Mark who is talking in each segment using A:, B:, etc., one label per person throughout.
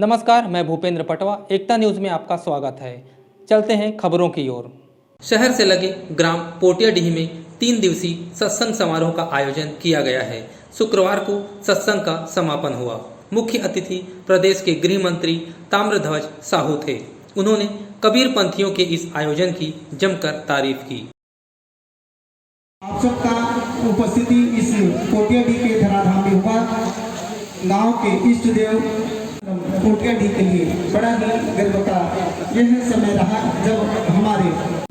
A: नमस्कार, मैं भूपेंद्र पटवा। एकता न्यूज़ में आपका स्वागत है। चलते हैं खबरों की ओर। शहर से लगे ग्राम पोटियाडीह में 3 दिवसीय सत्संग समारोह का आयोजन किया गया है। शुक्रवार को सत्संग का समापन हुआ। मुख्य अतिथि प्रदेश के गृह मंत्री ताम्रध्वज साहू थे। उन्होंने कबीर पंथियों के इस आयोजन की जमकर तारीफ की।
B: आप सबका उपस्थिति इस पोटियाडीह के धराधाम में हुआ। गांव के इष्ट देव पोटियाडीह के लिए बड़ा ही गर्व का यह समय रहा जब हमारे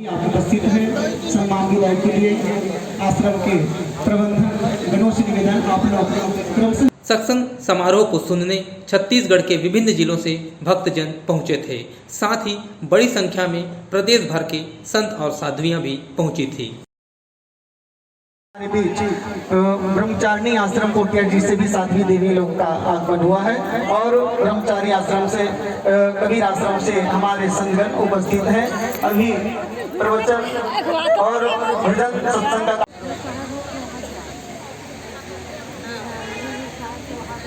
B: आप उपस्थित हैं। सम्मान दिवाई के लिए आश्रम के प्रबंधन गणों से निवेदन आप लोग
A: सत्संग समारोह को सुनने छत्तीसगढ़ के विभिन्न जिलों से भक्तजन पहुंचे थे। साथ ही बड़ी संख्या में प्रदेश भर के संत और साध्वियां भी पहुंची थी।
B: हमारे बीच ब्रह्मचारिणी आश्रम पोटियाडीह से भी साध्वी देवी लोग का आगमन हुआ है और ब्रह्मचारी आश्रम से कबीर आश्रम से हमारे संतगण उपस्थित हैं। अभी प्रवचन और भजन सत्संग का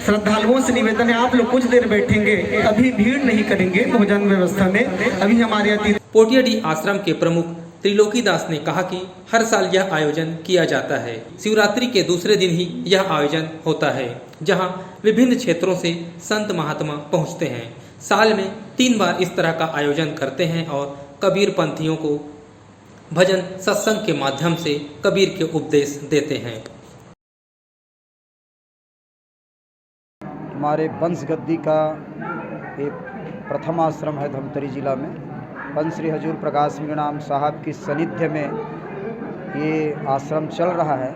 B: श्रद्धालुओं से निवेदन है, आप लोग कुछ देर बैठेंगे, अभी भीड़ नहीं करेंगे भोजन व्यवस्था में। अभी हमारे अतिथि
A: पोटियाडीह आश्रम के प्रमुख त्रिलोकी दास ने कहा कि हर साल यह आयोजन किया जाता है। शिवरात्रि के दूसरे दिन ही यह आयोजन होता है, जहां विभिन्न क्षेत्रों से संत महात्मा पहुंचते हैं। साल में 3 बार इस तरह का आयोजन करते हैं और कबीर पंथियों को भजन सत्संग के माध्यम से कबीर के उपदेश देते हैं।
C: हमारे वंशगद्दी का एक प्रथम आश्रम है धमतरी जिला में। पंच श्री हजूर प्रकाश मीणाम साहब की सानिध्य में ये आश्रम चल रहा है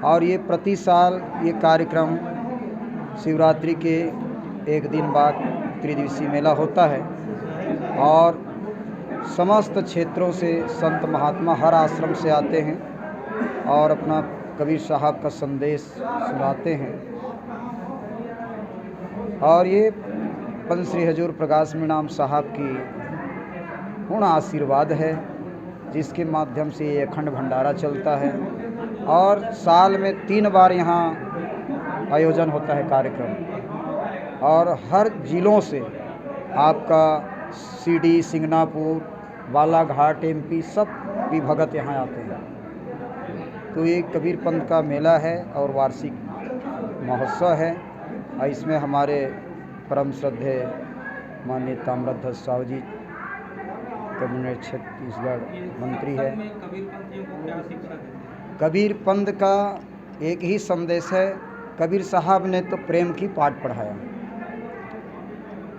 C: और ये प्रति साल ये कार्यक्रम शिवरात्रि के एक दिन बाद त्रिदिवसीय मेला होता है और समस्त क्षेत्रों से संत महात्मा हर आश्रम से आते हैं और अपना कबीर साहब का संदेश सुनाते हैं। और ये पंच श्री हजूर प्रकाश मीणाम साहब की पूर्ण आशीर्वाद है, जिसके माध्यम से ये अखंड भंडारा चलता है और साल में 3 बार यहाँ आयोजन होता है कार्यक्रम। और हर जिलों से आपका सीडी, सिंगनापुर, बालाघाट, एमपी सब भी भगत यहाँ आते हैं। तो ये कबीर पंथ का मेला है और वार्षिक महोत्सव है और इसमें हमारे परम श्रद्धेय माननीय ताम्रध्वज साहू जी कैबिनेट छत्तीसगढ़ मंत्री है। कबीर पंथ का एक ही संदेश है। कबीर साहब ने तो प्रेम की पाठ पढ़ाया।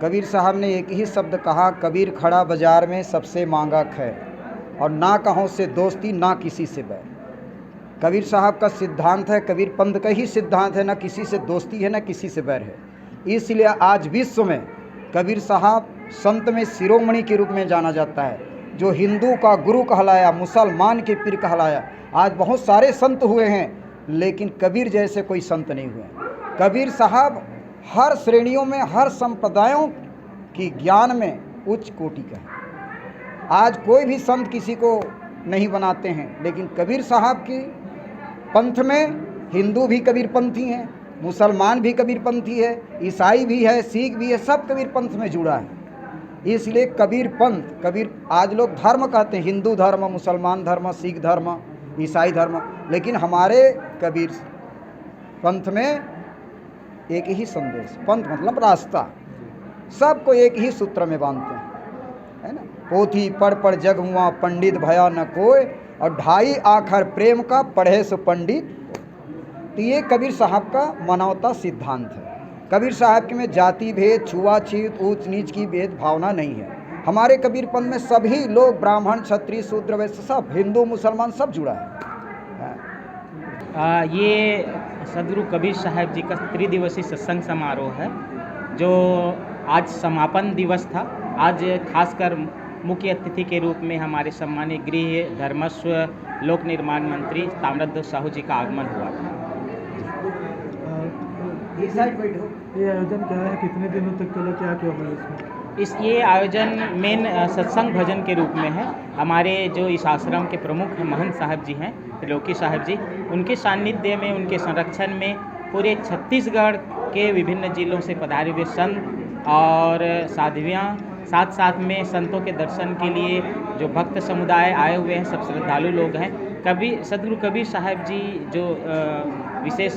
C: कबीर साहब ने एक ही शब्द कहा, कबीर खड़ा बाजार में सबसे मांगा खैर और ना कहों से दोस्ती ना किसी से बैर। कबीर साहब का सिद्धांत है, कबीर पंथ का ही सिद्धांत है, ना किसी से दोस्ती है ना किसी से बैर है। इसलिए आज विश्व में कबीर साहब संत में शिरोमणि के रूप में जाना जाता है। जो हिंदू का गुरु कहलाया, मुसलमान के पीर कहलाया। आज बहुत सारे संत हुए हैं लेकिन कबीर जैसे कोई संत नहीं हुए। कबीर साहब हर श्रेणियों में, हर संप्रदायों की ज्ञान में उच्च कोटि का है। आज कोई भी संत किसी को नहीं बनाते हैं, लेकिन कबीर साहब की पंथ में हिंदू भी कबीर पंथी हैं, मुसलमान भी कबीर पंथी है, ईसाई भी है, सिख भी है, सब कबीर पंथ में जुड़ा है। इसलिए कबीर पंथ, कबीर आज लोग धर्म कहते हैं, हिंदू धर्म, मुसलमान धर्म, सिख धर्म, ईसाई धर्म, लेकिन हमारे कबीर पंथ में एक ही संदेश, पंथ मतलब रास्ता, सबको एक ही सूत्र में बांधते हैं, है ना। पोथी पढ़ पढ़ जग हुआ पंडित भया न कोय और 2.5 आखर प्रेम का पढ़े सो पंडित। तो ये कबीर साहब का मानवता सिद्धांत है। कबीर साहब के में जाति भेद, छुआछूत, ऊंच नीच की भेद भावना नहीं है। हमारे कबीर पंथ में सभी लोग ब्राह्मण, क्षत्रिय, शूद्र, वैश्य सब, हिंदू मुसलमान सब जुड़ा है।
D: ये सदगुरु कबीर साहब जी का त्रिदिवसीय सत्संग समारोह है जो आज समापन दिवस था। आज खासकर मुख्य अतिथि के रूप में हमारे सम्मानीय गृह, धर्मस्व, लोक निर्माण मंत्री ताम्रध्वज साहू जी का आगमन हुआ था।
E: ये आयोजन क्या है, कितने दिनों तक चला, क्या क्या हुआ इसमें?
D: ये आयोजन मेन सत्संग भजन के रूप में है। हमारे जो इस आश्रम के प्रमुख महंत साहब जी हैं, त्रिलोकी साहब जी, उनके सानिध्य में, उनके संरक्षण में पूरे छत्तीसगढ़ के विभिन्न जिलों से पधारे हुए संत और साध्वियाँ, साथ साथ में संतों के दर्शन के लिए जो भक्त समुदाय आए हुए हैं, सब श्रद्धालु लोग हैं। सदगुरु कबीर साहब जी जो विशेष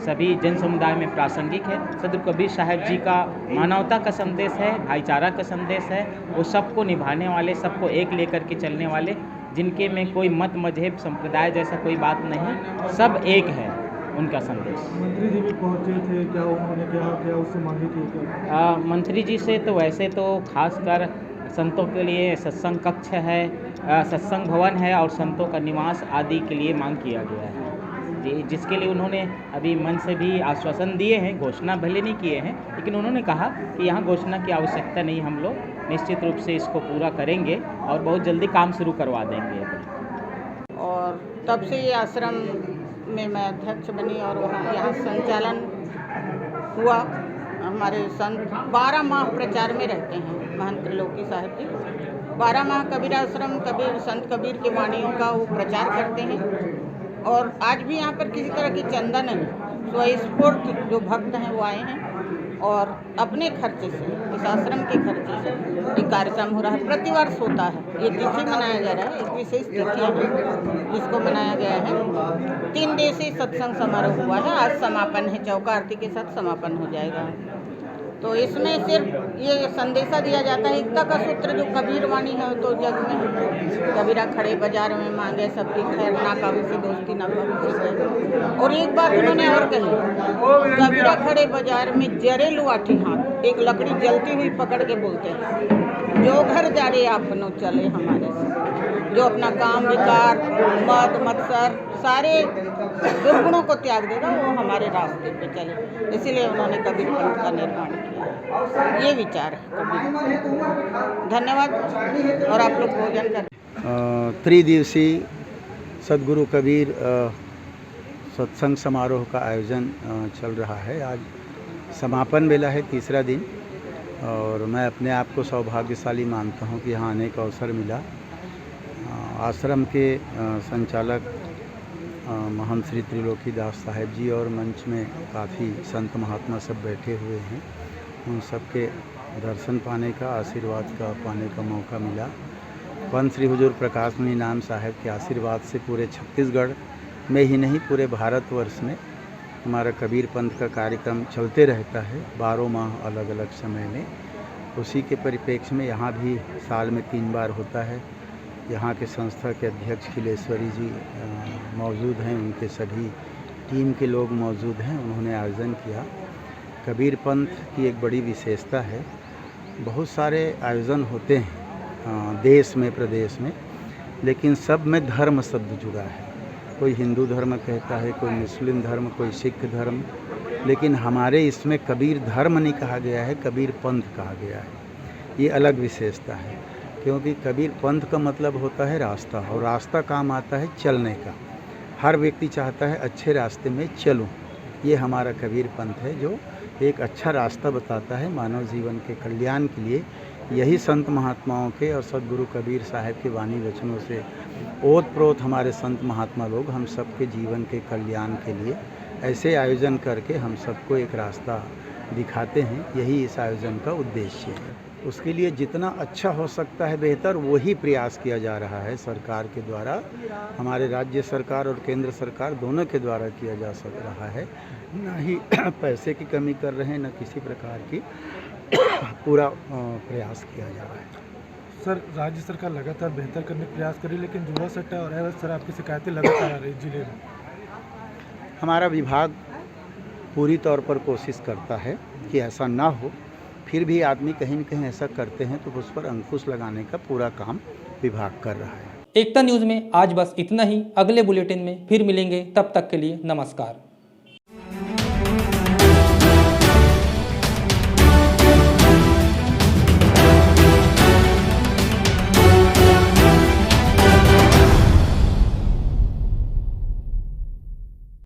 D: सभी जन समुदाय में प्रासंगिक है। सदगुरु कबीर साहब जी का मानवता का संदेश है, भाईचारा का संदेश है। वो सबको निभाने वाले, सबको एक लेकर के चलने वाले, जिनके में कोई मत मजहब संप्रदाय जैसा कोई बात नहीं, सब एक है उनका संदेश।
E: मंत्री जी भी पहुँचे थे, क्या उन्होंने क्या उससे मांगी थी क्या?
D: मंत्री जी से तो वैसे तो खासकर संतों के लिए सत्संग कक्ष है, सत्संग भवन है और संतों का निवास आदि के लिए मांग किया गया है जी, जिसके लिए उन्होंने अभी मन से भी आश्वासन दिए हैं। घोषणा भले नहीं किए हैं, लेकिन उन्होंने कहा कि यहाँ घोषणा की आवश्यकता नहीं, हम लोग निश्चित रूप से इसको पूरा करेंगे और बहुत जल्दी काम शुरू करवा देंगे।
F: और तब से ये आश्रम में मैं अध्यक्ष बनी और वहाँ यहाँ संचालन हुआ। हमारे संत 12 माह प्रचार में रहते हैं। महंत त्रिलोकी साहब जी 12 माह कबीर आश्रम कबीर संत कबीर की वाणियों का वो प्रचार करते हैं। और आज भी यहाँ पर किसी तरह की चंदा नहीं, स्वस्फूर्त जो भक्त हैं वो आए हैं और अपने खर्चे से, इस आश्रम के खर्चे से एक कार्यक्रम हो रहा है। प्रतिवर्ष होता है, ये तिथि मनाया जा रहा है, एक विशेष तिथि है जिसको मनाया गया है। 3 दिवसीय सत्संग समारोह हुआ है। आज समापन है, चौका आरती के साथ समापन हो जाएगा। तो इसमें सिर्फ ये संदेशा दिया जाता है, एकता का सूत्र जो कबीर वाणी है तो जग में कबीरा खड़े बाजार में मांगे सबकी खैर, ना काबू से दोस्ती ना काबू से खैर। और एक बात उन्होंने और कही, कबीरा खड़े बाजार में जरे लुआठी हाथ, एक लकड़ी जलती हुई पकड़ के बोलते हैं, जो घर जा रहे अपनों चले हमारे से, जो अपना काम विकार मद मत्सर सारे दुर्गुणों को त्याग देगा वो हमारे रास्ते पे चले। इसीलिए उन्होंने कबीर पंथ का निर्माण किया। ये विचार है कबीर। धन्यवाद। और आप लोग भोजन कर।
C: त्रिदिवसीय सदगुरु कबीर सत्संग समारोह का आयोजन चल रहा है। आज समापन बेला है, तीसरा दिन, और मैं अपने आप को सौभाग्यशाली मानता हूँ कि यहाँ आने का अवसर मिला। आश्रम के संचालक महंत श्री त्रिलोकी दास साहेब जी और मंच में काफ़ी संत महात्मा सब बैठे हुए हैं। उन सब के दर्शन पाने का, आशीर्वाद का पाने का मौका मिला। पंत श्री हुजूर प्रकाश मुनि नाम साहेब के आशीर्वाद से पूरे छत्तीसगढ़ में ही नहीं, पूरे भारतवर्ष में हमारा कबीर पंथ का कार्यक्रम चलते रहता है 12 माह अलग अलग समय में। उसी के परिप्रेक्ष्य में यहाँ भी साल में 3 बार होता है। यहाँ के संस्था के अध्यक्ष खिलेश्वरी जी मौजूद हैं, उनके सभी टीम के लोग मौजूद हैं। उन्होंने आयोजन किया। कबीर पंथ की एक बड़ी विशेषता है, बहुत सारे आयोजन होते हैं देश में प्रदेश में, लेकिन सब में धर्म शब्द जुड़ा है। कोई हिंदू धर्म कहता है, कोई मुस्लिम धर्म, कोई सिख धर्म, लेकिन हमारे इसमें कबीर धर्म नहीं कहा गया है, कबीर पंथ कहा गया है। ये अलग विशेषता है, क्योंकि कबीर पंथ का मतलब होता है रास्ता, और रास्ता काम आता है चलने का। हर व्यक्ति चाहता है अच्छे रास्ते में चलूं। ये हमारा कबीर पंथ है जो एक अच्छा रास्ता बताता है मानव जीवन के कल्याण के लिए। यही संत महात्माओं के और सदगुरु कबीर साहब के वाणी वचनों से ओत प्रोत हमारे संत महात्मा लोग हम सबके जीवन के कल्याण के लिए ऐसे आयोजन करके हम सबको एक रास्ता दिखाते हैं। यही इस आयोजन का उद्देश्य है। उसके लिए जितना अच्छा हो सकता है बेहतर वही प्रयास किया जा रहा है सरकार के द्वारा, हमारे राज्य सरकार और केंद्र सरकार दोनों के द्वारा किया जा सक रहा है। ना ही पैसे की कमी कर रहे हैं, न किसी प्रकार की पूरा प्रयास किया जा रहा है।
E: सर, राज्य सरकार लगातार बेहतर करने का प्रयास करी, लेकिन जुआ सट्टा और अवैध शराब की शिकायतें लगातार आ रही जिले में।
C: हमारा विभाग पूरी तौर पर कोशिश करता है कि ऐसा ना हो, फिर भी आदमी कहीं न कहीं ऐसा करते हैं तो उस पर अंकुश लगाने का पूरा काम विभाग कर रहा है।
A: एकता न्यूज़ में आज बस इतना ही। अगले बुलेटिन में फिर मिलेंगे, तब तक के लिए नमस्कार।